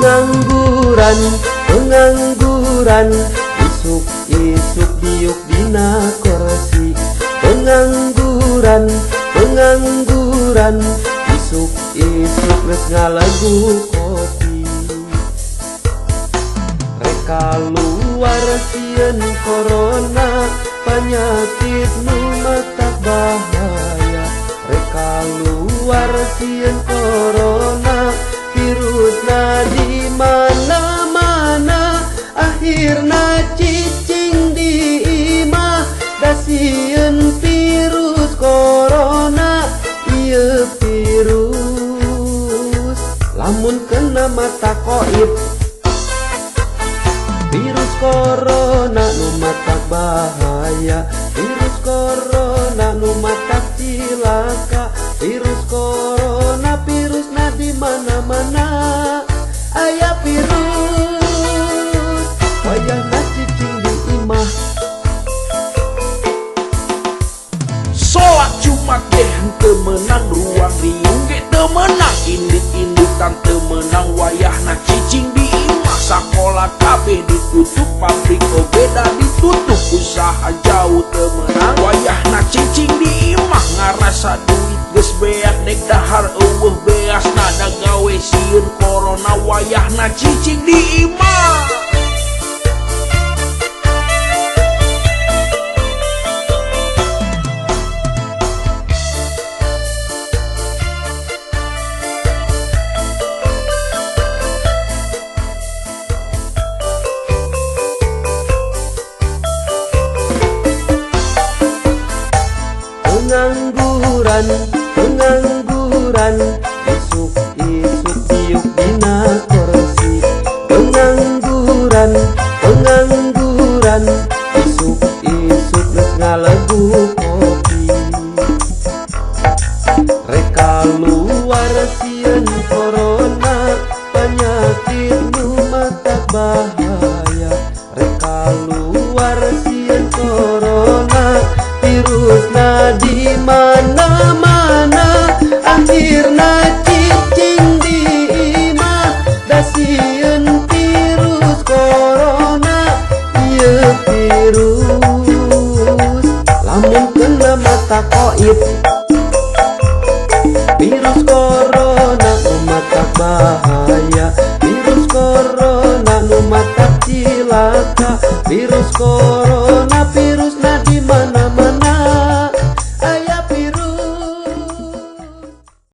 pengangguran, pengangguran, isuk-isuk diuk dina kursi. Pengangguran, pengangguran, isuk-isuk geus ngalagu kopi. Reka luar sieun corona, penyakit nu matak bahaya. Reka luar sieun corona, virusna di mana-mana. Akhirna cicing di imah, da sieun virus corona. Ieu virus lamun kena mata koib, virus corona nu matak bahaya. Virus corona nu matak cilaka. Virus corona, virusna di mana-mana. Aya virus, wayahna cicing di imah. Sholat Jumat deh henteu meunang, ruang riung ge teu meunang, indit-inditan teu meunang, wayahna cicing di imah. Sakola kabeh ditutup, pabrik oge da ditutup, usaha jauh teu meunang, wayahna cicing di imah. Ngarasa duit geus beak dek dahar eueuh beasna, da gawe sieun corona, wayahna cicing di imah. Pengangguran, pengangguran, isuk-isuk diuk dina kursi. Pengangguran, pengangguran, isuk-isuk geus ngalagu kopi. Reka luar sieun corona, penyakit nu matak bahaya. Reka luar sieun corona, virusna di mana-mana. Akhirna cicing di imah, da sieun virus corona. Ieu virus lamun kena mata koib, virus corona nu matak bahaya. Virus corona nu matak cilaka. Virus corona